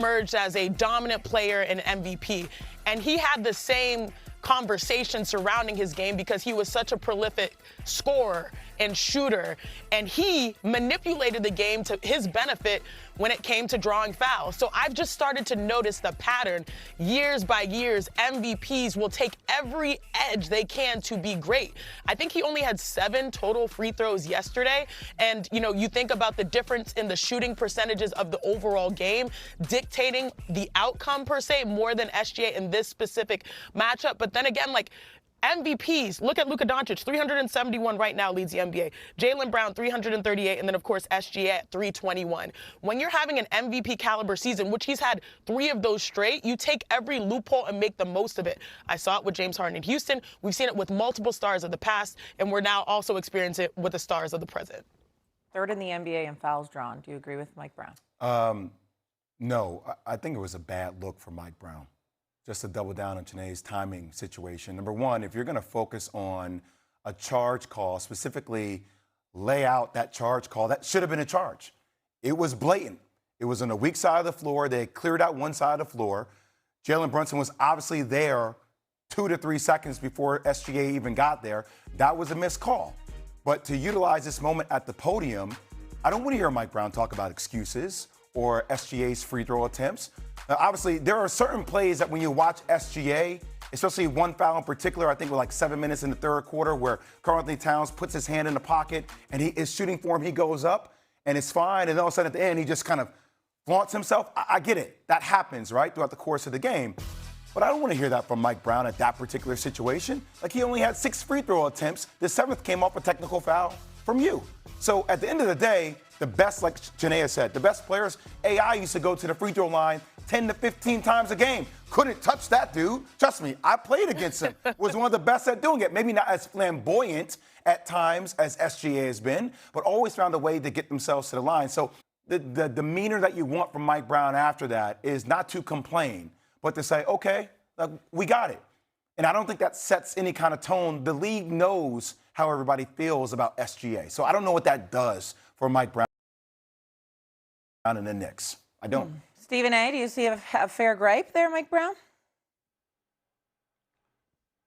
emerged as a dominant player and MVP. And he had the same conversation surrounding his game because he was such a prolific scorer and shooter, and he manipulated the game to his benefit when it came to drawing fouls. So I've just started to notice the pattern. Years by years, MVPs will take every edge they can to be great. I think he only had 7 total free throws yesterday, and you think about the difference in the shooting percentages of the overall game dictating the outcome per se more than SGA in this specific matchup. But then again, MVPs, look at Luka Doncic, 371 right now leads the NBA. Jaylen Brown, 338, and then, of course, SGA at 321. When you're having an MVP caliber season, which he's had 3 of those straight, you take every loophole and make the most of it. I saw it with James Harden in Houston. We've seen it with multiple stars of the past, and we're now also experiencing it with the stars of the present. Third in the NBA in fouls drawn. Do you agree with Mike Brown? No, I think it was a bad look for Mike Brown. Just to double down on Janae's timing situation. Number one, if you're going to focus on a charge call, specifically lay out that charge call, that should have been a charge. It was blatant. It was on the weak side of the floor. They cleared out one side of the floor. Jalen Brunson was obviously there 2 to 3 seconds before SGA even got there. That was a missed call. But to utilize this moment at the podium, I don't want to hear Mike Brown talk about excuses or SGA's free throw attempts. Obviously, there are certain plays that when you watch SGA, especially one foul in particular, I think with 7 minutes in the third quarter, where Karl-Anthony Towns puts his hand in the pocket and he is shooting for him, he goes up and it's fine. And all of a sudden at the end, he just kind of flaunts himself. I get it. That happens, right, throughout the course of the game. But I don't want to hear that from Mike Brown at that particular situation. He only had 6 free throw attempts. The 7th came off a technical foul from you. So at the end of the day, the best, like Janaea said, the best players, AI used to go to the free throw line 10 to 15 times a game. Couldn't touch that dude. Trust me, I played against him. Was one of the best at doing it. Maybe not as flamboyant at times as SGA has been, but always found a way to get themselves to the line. So the demeanor that you want from Mike Brown after that is not to complain, but to say, okay, we got it. And I don't think that sets any kind of tone. The league knows how everybody feels about SGA. So I don't know what that does for Mike Brown and the Knicks. I don't. Stephen A., do you see a fair gripe there, Mike Brown?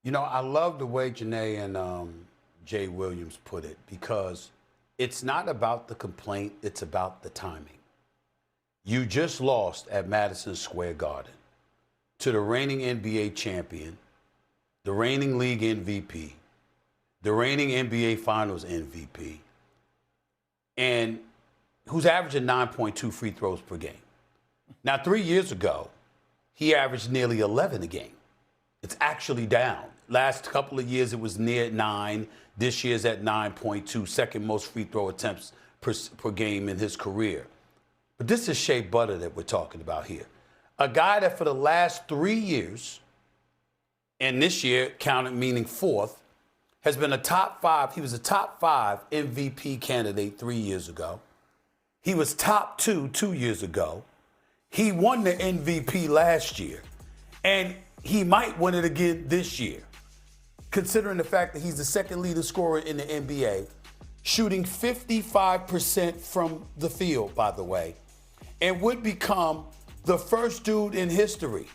I love the way Janae and Jay Williams put it, because it's not about the complaint, it's about the timing. You just lost at Madison Square Garden to the reigning NBA champion, the reigning league MVP, the reigning NBA Finals MVP, and who's averaging 9.2 free throws per game. Now, 3 years ago, he averaged nearly 11 a game. It's actually down. Last couple of years, it was near 9. This year's at 9.2, second most free throw attempts per game in his career. But this is Shea Butter that we're talking about here. A guy that for the last 3 years, and this year counted meaning 4th, has been a top 5. He was a top 5 MVP candidate 3 years ago. He was top 2 2 years ago. He won the MVP last year, and he might win it again this year, considering the fact that he's the second leading scorer in the NBA, shooting 55% from the field, by the way, and would become the first dude in history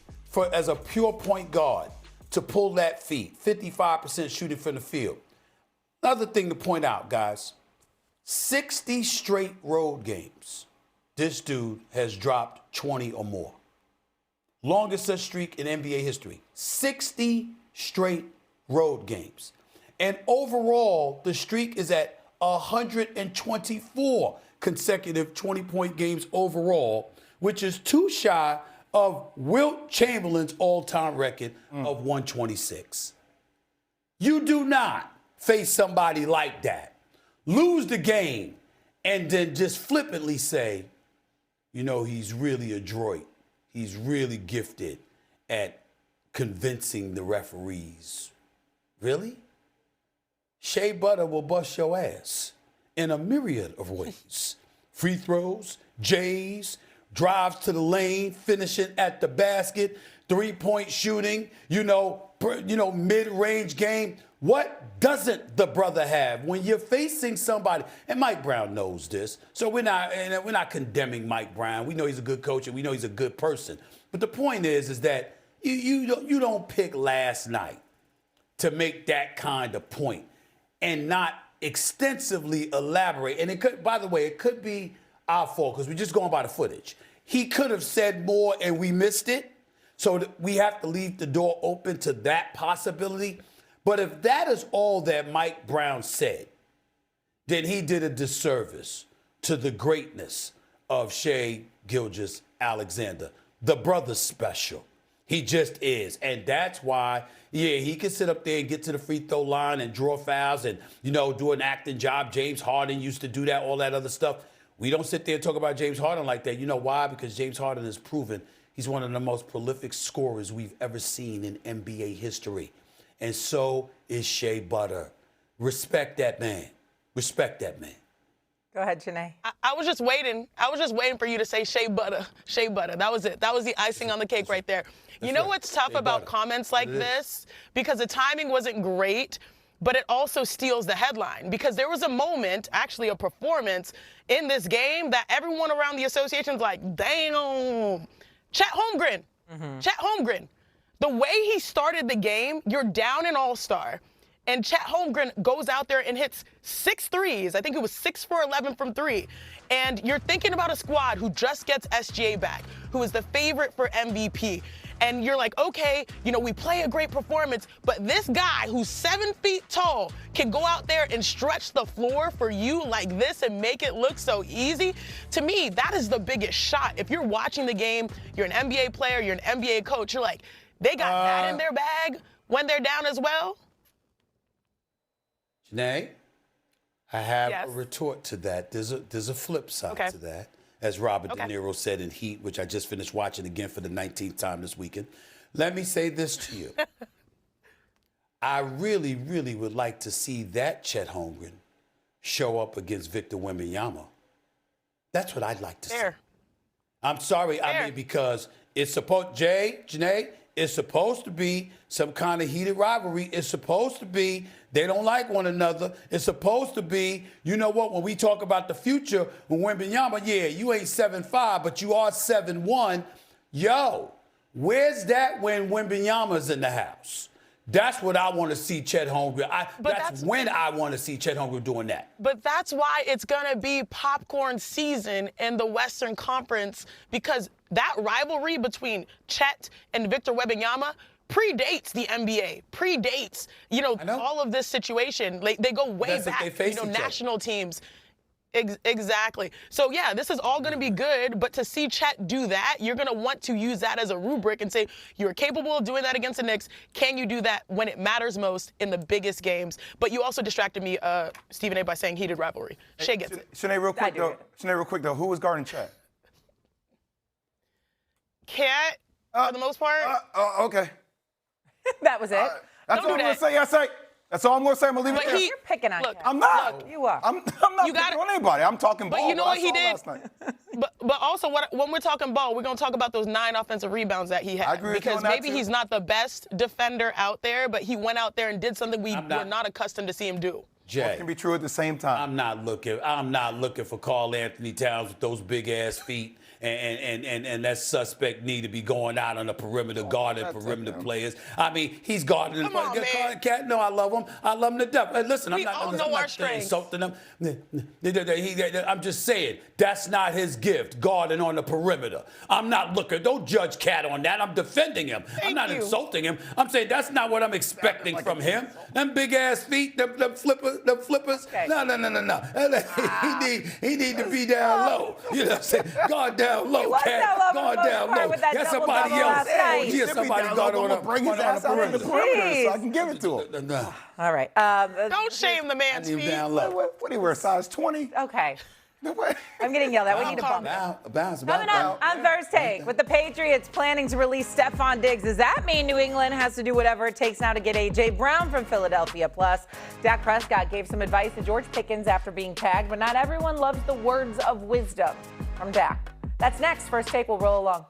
as a pure point guard to pull that feat, 55% shooting from the field. Another thing to point out, guys, 60 straight road games. This dude has dropped 20 or more. Longest such streak in NBA history. 60 straight road games. And overall, the streak is at 124 consecutive 20-point games overall, which is 2 shy of Wilt Chamberlain's all-time record of 126. You do not face somebody like that, lose the game, and then just flippantly say, he's really adroit. He's really gifted at convincing the referees. Really? Shea Butter will bust your ass in a myriad of ways. Free throws, J's, drives to the lane, finishing at the basket, 3-point shooting, mid-range game. What doesn't the brother have when you're facing somebody? And Mike Brown knows this, so we're not condemning Mike Brown. We know he's a good coach and we know he's a good person. But the point is that you don't pick last night to make that kind of point and not extensively elaborate. And it could, by the way, it could be our fault because we're just going by the footage. He could have said more and we missed it, so we have to leave the door open to that possibility. But if that is all that Mike Brown said, then he did a disservice to the greatness of Shai Gilgeous-Alexander. The brother's special. He just is. And that's why, he can sit up there and get to the free throw line and draw fouls and, do an acting job. James Harden used to do that, all that other stuff. We don't sit there and talk about James Harden like that. You know why? Because James Harden has proven he's one of the most prolific scorers we've ever seen in NBA history. And so is Shea Butter. Respect that man. Respect that man. Go ahead, Janae. I was just waiting. I was just waiting for you to say Shea Butter. Shea Butter. That was it. That was the icing on the cake right there. You know what's tough about comments like this? Because the timing wasn't great, but it also steals the headline. Because there was a moment, actually a performance in this game that everyone around the association's like, damn. Chet Holmgren. Chet Holmgren. The way he started the game, you're down an all-star, and Chet Holmgren goes out there and hits 6 threes. I think it was 6 for 11 from 3. And you're thinking about a squad who just gets SGA back, who is the favorite for MVP. And you're like, okay, we play a great performance, but this guy who's 7 feet tall can go out there and stretch the floor for you like this and make it look so easy. To me, that is the biggest shot. If you're watching the game, you're an NBA player, you're an NBA coach, you're like, they got that in their bag when they're down as well? Janae, I have a retort to that. There's a flip side to that. As Robert De Niro said in Heat, which I just finished watching again for the 19th time this weekend. Let me say this to you. I really, really would like to see that Chet Holmgren show up against Victor Wembanyama. That's what I'd like to see. I'm sorry, because it's supposed, Janae, it's supposed to be some kind of heated rivalry. It's supposed to be they don't like one another. It's supposed to be, when we talk about the future, when Wembanyama, you ain't 7'5", but you are 7'1". Yo, where's that when Wembanyama's in the house? That's what I want to see Chet Holmgren. That's when I want to see Chet Holmgren doing that. But that's why it's going to be popcorn season in the Western Conference, because that rivalry between Chet and Victor Wembanyama predates the NBA, predates, all of this situation. They go way back, national teams. Exactly. So, this is all going to be good, but to see Chet do that, you're going to want to use that as a rubric and say, you're capable of doing that against the Knicks. Can you do that when it matters most in the biggest games? But you also distracted me, Stephen A., by saying heated rivalry. Shea gets it. Shanae, real quick, though, who was guarding Chet? Cat, for the most part. Okay. That was it. That's all I'm going to say. That's all I'm going to say. I'm going to leave it there. You're picking on him. I'm not. You are. I'm not picking on anybody. I'm talking ball. But you know what he did? Last night. But also, when we're talking ball, we're going to talk about those 9 offensive rebounds that he had. I agree with you on that, maybe he's not the best defender out there, but he went out there and did something we were not accustomed to see him do. Jay, both can be true at the same time. I'm not looking for Karl Anthony Towns with those big ass feet. And that suspect need to be going out on the perimeter, guarding perimeter players. I mean, he's guarding. Come on, man. Cat, no, I love him. I love him to death. Listen, We all know our strengths. Insulting him. I'm just saying, that's not his gift, guarding on the perimeter. I'm not looking. Don't judge Cat on that. I'm defending him. I'm not insulting him. I'm saying that's not what I'm expecting from him. Them big ass feet, them flippers. Okay. No. He need to be down low. You know what I'm saying? Guard down low, Cat. Guard down low. Get somebody else. Get somebody guard on the perimeter. So I can give it to him. All right. Don't shame the man's feet. Down low. What do you wear, size 20? Okay. I'm getting yelled at. We need a bump. Coming up on First Take, with the Patriots planning to release Stephon Diggs, does that mean New England has to do whatever it takes now to get A.J. Brown from Philadelphia? Plus, Dak Prescott gave some advice to George Pickens after being tagged, but not everyone loves the words of wisdom from Dak. That's next. First Take will roll along.